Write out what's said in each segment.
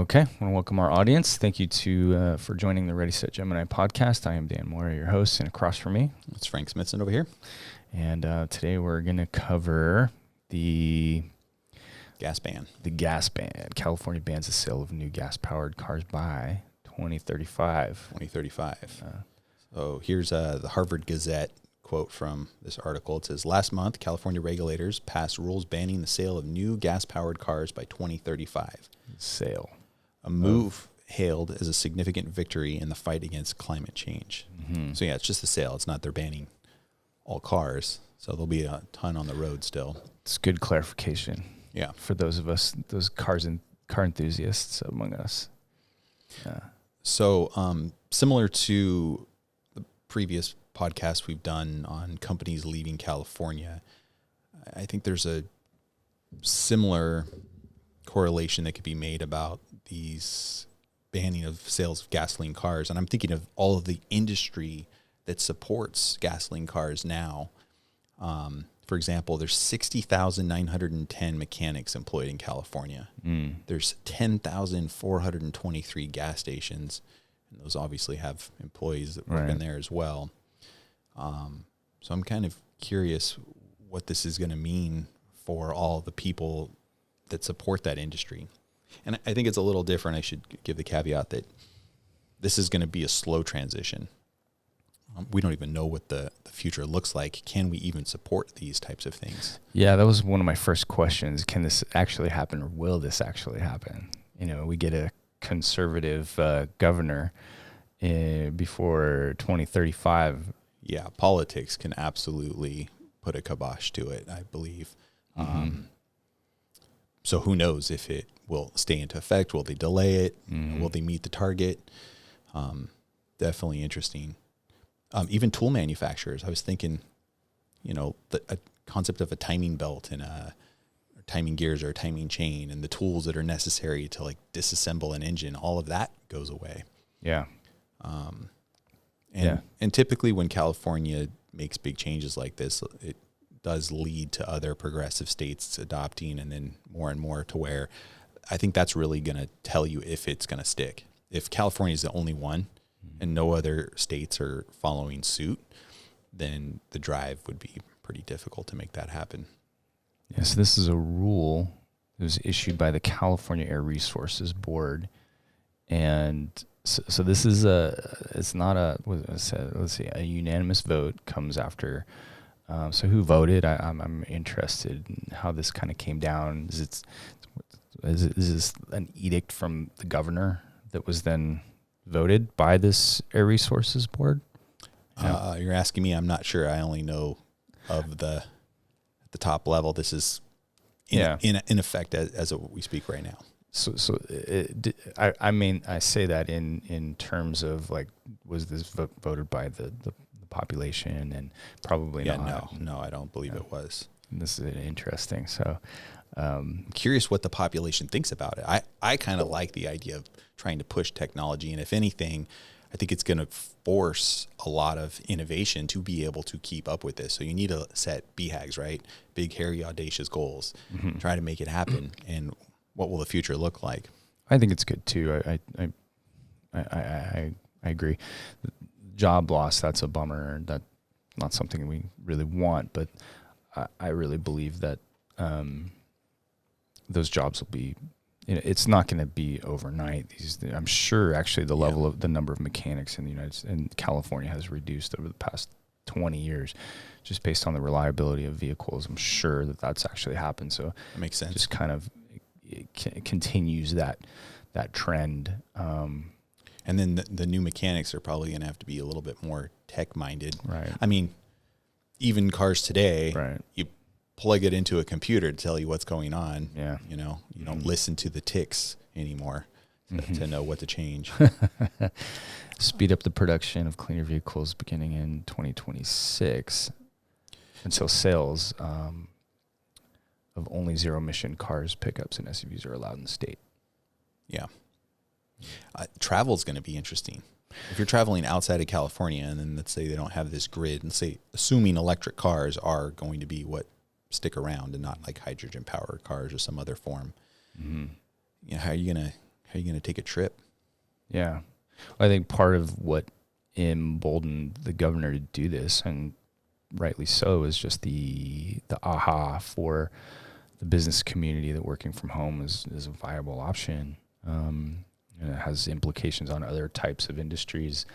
Okay, I want to welcome our audience. Thank you for joining the Ready Set Gemini podcast. I am Dan Moore, your host, and across from me, It's Frank Smithson over here. And today we're going to cover the Gas ban. The gas ban. California bans the sale of new gas-powered cars by 2035. 2035. So here's the Harvard Gazette quote from this article. It says, last month, California regulators passed rules banning the sale of new gas-powered cars by 2035. Sale. A move hailed as a significant victory in the fight against climate change. Mm-hmm. So yeah, it's just a sale. It's not they're banning all cars. So there'll be a ton on the road still. It's good clarification. Yeah. For those of us, those car enthusiasts among us. So similar to the previous podcast we've done on companies leaving California, I think there's a similar correlation that could be made about these banning of sales of gasoline cars. And I'm thinking of all of the industry that supports gasoline cars now. For example, there's 60,910 mechanics employed in California. There's 10,423 gas stations, and those obviously have employees that work in there as well. So I'm kind of curious what this is going to mean for all the people that support that industry. And I think it's a little different. I should give the caveat that this is going to be a slow transition. We don't even know what the future looks like. Can we even support these types of things? Yeah, that was one of my first questions. Can this actually happen, or will this actually happen? You know, we get a conservative governor before 2035. Yeah, politics can absolutely put a kibosh to it, I believe. So who knows if it will stay into effect? Will they delay it? Will they meet the target? Definitely interesting. Even tool manufacturers, I was thinking, the concept of a timing belt and timing gears or a timing chain and the tools that are necessary to like disassemble an engine, all of that goes away. Yeah. And typically when California makes big changes like this, it does lead to other progressive states adopting, and then more and more to where I think that's really going to tell you if it's going to stick. If California is the only one and no other states are following suit, then the drive would be pretty difficult to make that happen. Yes, this is a rule that was issued by the California Air Resources Board. And so this is it's not a unanimous vote comes after. So who voted? I'm interested in how this kind of came down. Is this an edict from the governor that was then voted by this Air Resources Board? You're asking me. I'm not sure. I only know of the top level. This is in effect as we speak right now. I say that in terms of like, was this voted by the population? And probably not. No, I don't believe it was. And this is interesting. So I'm curious what the population thinks about it. I kind of like the idea of trying to push technology, and if anything, I think it's going to force a lot of innovation to be able to keep up with this. So you need to set BHAGs, right? Big, hairy, audacious goals. Try to make it happen. And what will the future look like? I think it's good too. I agree. Job loss, that's a bummer. That's not something we really want, but I really believe that those jobs will be, it's not going to be overnight. I'm sure actually the level of the number of mechanics in California has reduced over the past 20 years, just based on the reliability of vehicles. I'm sure that's actually happened. So that makes sense. Just kind of it continues that trend. And then the new mechanics are probably going to have to be a little bit more tech-minded. Right. I mean, even cars today, right, you plug it into a computer to tell you what's going on. Yeah. You don't listen to the ticks anymore to know what to change. Speed up the production of cleaner vehicles beginning in 2026 until sales of only zero-emission cars, pickups, and SUVs are allowed in the state. Yeah. Travel is going to be interesting. If you're traveling outside of California, and then let's say they don't have this grid, and assuming electric cars are going to be what stick around and not like hydrogen powered cars or some other form, how are you going to how are you going to take a trip? Yeah. I think part of what emboldened the governor to do this, and rightly so, is just the aha for the business community that working from home is a viable option. And it has implications on other types of industries.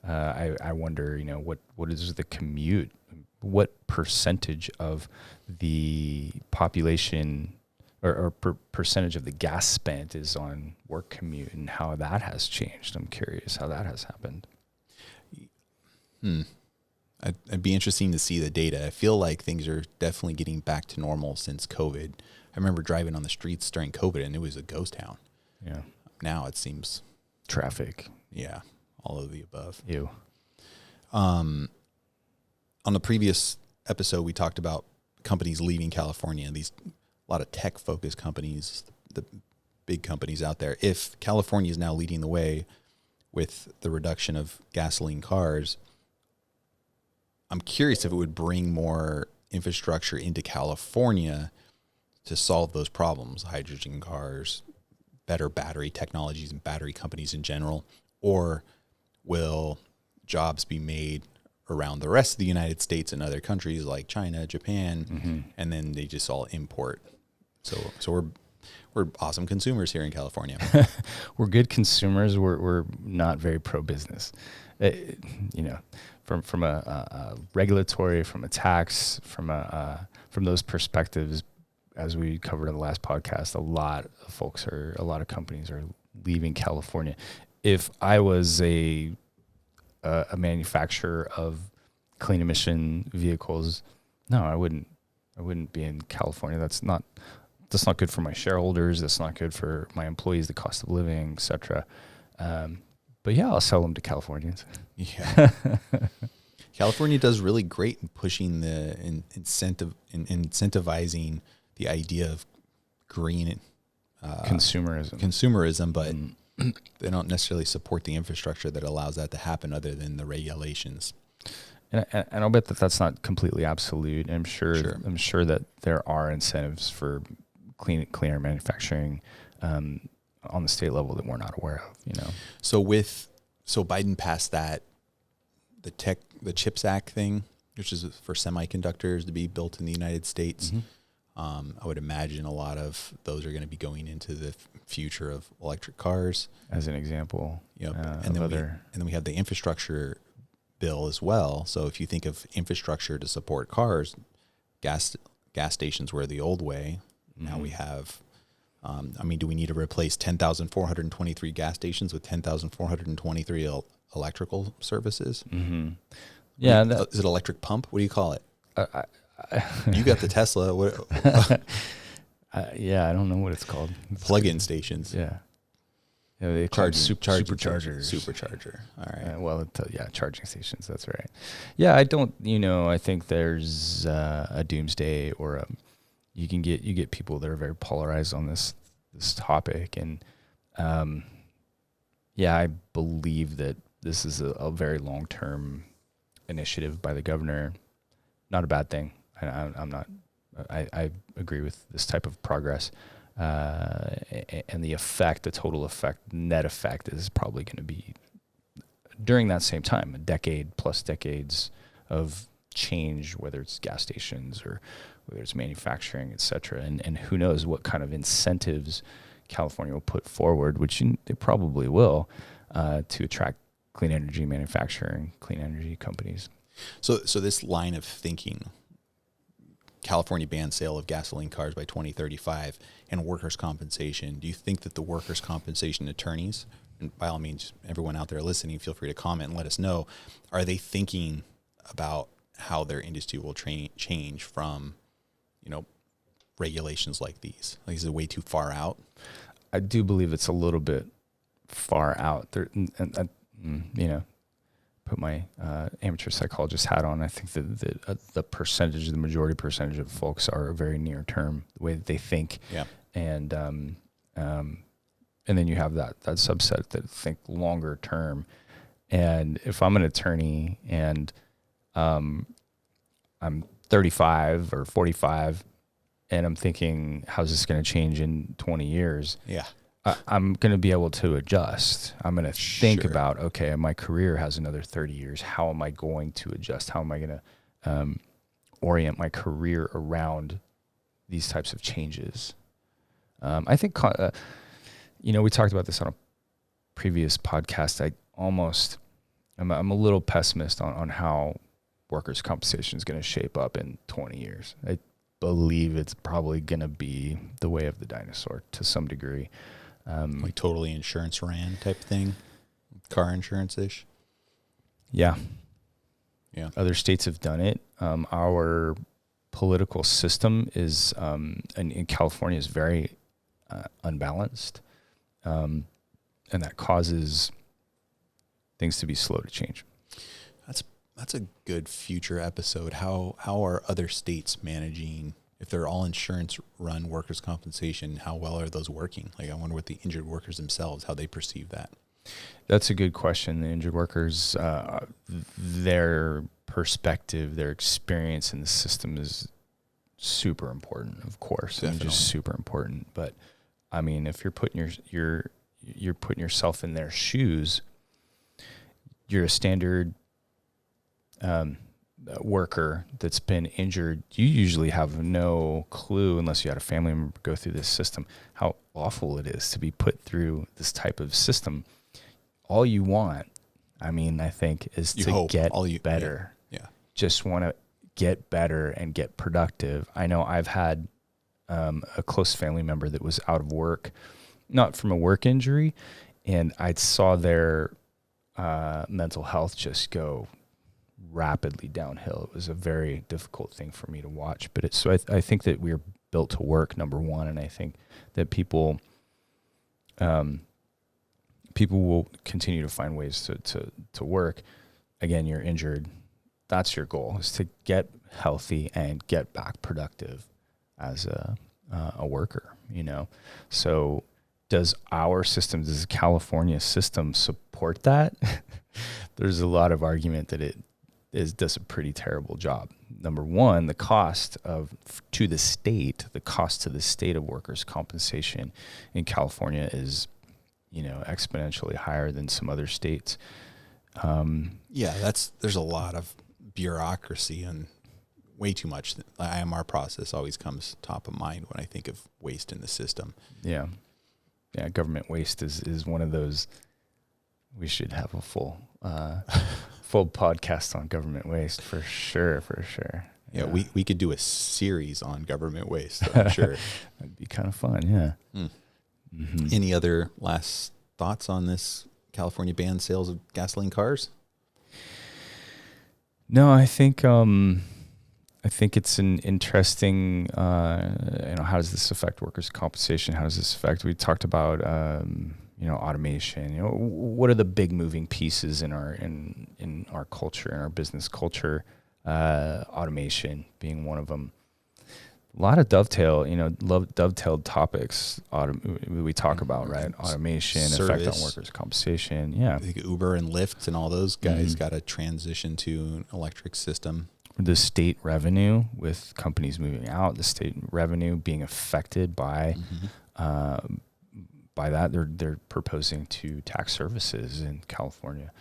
I wonder, what is the commute? What percentage of the population or percentage of the gas spent is on work commute, and how that has changed? I'm curious how that has happened. It'd be interesting to see the data. I feel like things are definitely getting back to normal since COVID. I remember driving on the streets during COVID, and it was a ghost town. Yeah. Now it seems, Traffic. yeah, all of the above. Ew. On the previous episode, we talked about companies leaving California. A lot of tech-focused companies, the big companies out there. If California is now leading the way with the reduction of gasoline cars, I'm curious if it would bring more infrastructure into California to solve those problems, hydrogen cars, better battery technologies and battery companies in general, or will jobs be made around the rest of the United States and other countries like China, Japan, and then they just all import. So we're awesome consumers here in California. We're good consumers. We're not very pro business. From a regulatory, from a tax, from those perspectives, as we covered in the last podcast, a lot of companies are leaving California. If I was a manufacturer of clean emission vehicles, no, I wouldn't be in California. That's not good for my shareholders. That's not good for my employees, the cost of living, et cetera. But yeah, I'll sell them to Californians. Yeah. California does really great in pushing the incentivizing the idea of green consumerism, but they don't necessarily support the infrastructure that allows that to happen other than the regulations. And I'll bet that that's not completely absolute. I'm sure that there are incentives for cleaner manufacturing on the state level that we're not aware of. So Biden passed that the CHIPS Act thing, which is for semiconductors to be built in the United States. I would imagine a lot of those are going to be going into the future of electric cars, as an example. And then we have the infrastructure bill as well. So if you think of infrastructure to support cars, gas stations were the old way. Now we have. Do we need to replace 10,423 gas stations with 10,423 electrical services? Yeah. Is it electric pump? What do you call it? You got the Tesla. Yeah, I don't know what it's called. Plug-in stations. Yeah. They call superchargers. Supercharger. All right. Charging stations. That's right. Yeah, I don't. I think there's a doomsday, or you get people that are very polarized on this topic, and I believe that this is a very long-term initiative by the governor. Not a bad thing. I agree with this type of progress, and the total effect, net effect, is probably going to be during that same time, a decade plus decades of change, whether it's gas stations or whether it's manufacturing, et cetera. And who knows what kind of incentives California will put forward, which they probably will, to attract clean energy manufacturing, clean energy companies. So this line of thinking, California bans sale of gasoline cars by 2035 and workers' compensation. Do you think that the workers' compensation attorneys, and by all means, everyone out there listening, feel free to comment and let us know, are they thinking about how their industry will change from, regulations like these? Like, is it way too far out? I do believe it's a little bit far out there, and put my amateur psychologist hat on. I think that the majority percentage of folks are very near term, the way that they think. Yeah. And then you have that subset that think longer term. And if I'm an attorney and I'm 35 or 45 and I'm thinking, how's this going to change in 20 years? Yeah. I'm going to be able to adjust. I'm going to think Sure. about, okay, my career has another 30 years. How am I going to adjust? How am I going to orient my career around these types of changes? I think, we talked about this on a previous podcast. I'm a little pessimist on how workers' compensation is going to shape up in 20 years. I believe it's probably going to be the way of the dinosaur to some degree. Like totally insurance ran type thing, car insurance ish. Yeah. Yeah. Other states have done it. Our political system is, in California, is very unbalanced. And that causes things to be slow to change. That's a good future episode. How are other states managing, if they're all insurance run workers' compensation, how well are those working? Like, I wonder what the injured workers themselves, how they perceive that. That's a good question. The injured workers, their perspective, their experience in the system is super important, of course. And just super important. But I mean, if you're putting you're putting yourself in their shoes, you're a standard worker that's been injured. You usually have no clue, unless you had a family member go through this system, how awful it is to be put through this type of system. All you want, I think, is to get better. Yeah. Just want to get better and get productive. I know I've had a close family member that was out of work, not from a work injury, and I saw their mental health just go rapidly downhill. It was a very difficult thing for me to watch. But I think that we're built to work, number one, and I think that people will continue to find ways to work. Again, you're injured. That's your goal, is to get healthy and get back productive as a worker, So does the California system support that? There's a lot of argument that it does a pretty terrible job. Number one, the cost to the state of workers' compensation in California is, exponentially higher than some other states. There's a lot of bureaucracy and way too much. The IMR process always comes top of mind when I think of waste in the system. Yeah. Yeah. Government waste is one of those. We should have a full podcast on government waste for sure. Yeah. We could do a series on government waste, I'm sure. That'd be kind of fun. Yeah. Mm-hmm. Any other last thoughts on this California ban sales of gasoline cars? No, I think it's an interesting, how does this affect workers' compensation? How does this affect, we talked about, automation, what are the big moving pieces in our culture, in our business culture, automation being one of them. A lot of dovetailed topics we talk about, right? Automation, effect on workers' compensation. Yeah. I think Uber and Lyft and all those guys got to transition to an electric system. The state revenue with companies moving out, the state revenue being affected by that. They're proposing to tax services in California.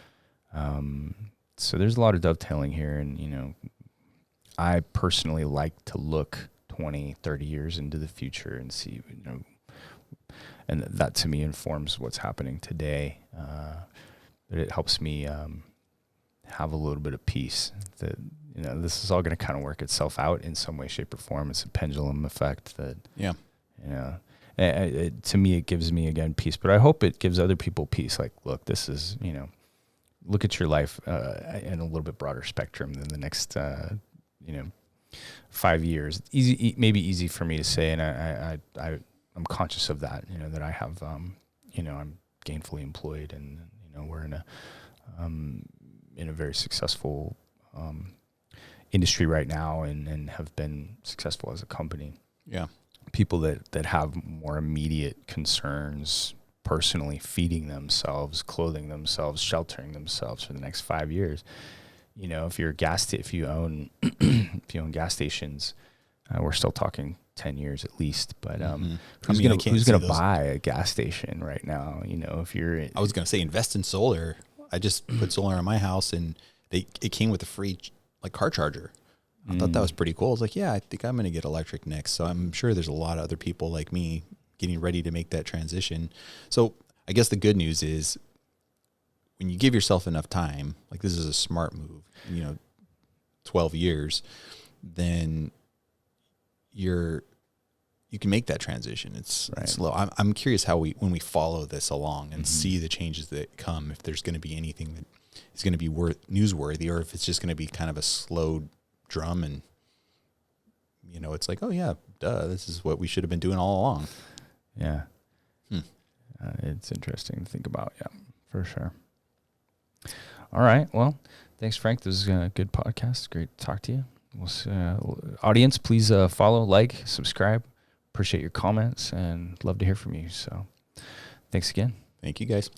So there's a lot of dovetailing here. And, I personally like to look 20, 30 years into the future and see, and that to me informs what's happening today. But it helps me have a little bit of peace that, this is all going to kind of work itself out in some way, shape, or form. It's a pendulum effect that, to me, it gives me, again, peace. But I hope it gives other people peace. Like, look, this is, look at your life in a little bit broader spectrum than the next, 5 years. Maybe easy for me to say, and I'm conscious of that. That I have, I'm gainfully employed, and we're in a very successful industry right now, and have been successful as a company. Yeah, people that have more immediate concerns, personally feeding themselves, clothing themselves, sheltering themselves for the next 5 years. If you own gas stations, we're still talking 10 years at least. But Mhm. who's I mean, I gonna can't who's see gonna those- buy a gas station right now? You know, if you're I was going to say invest in solar. I just put solar on my house, and it came with a free like car charger. I thought that was pretty cool. I was like, yeah, I think I'm going to get electric next. So I'm sure there's a lot of other people like me getting ready to make that transition. So I guess the good news is when you give yourself enough time, like this is a smart move, 12 years, then you can make that transition. It's slow. I'm curious how when we follow this along and see the changes that come, if there's going to be anything that is going to be newsworthy, or if it's just going to be kind of a slow drum and it's like, oh yeah, duh, this is what we should have been doing all along. Yeah. It's interesting to think about. Yeah, for sure. All right. Well, thanks, Frank. This is a good podcast. Great to talk to you. Audience, please follow, like, subscribe. Appreciate your comments and love to hear from you. So thanks again. Thank you, guys.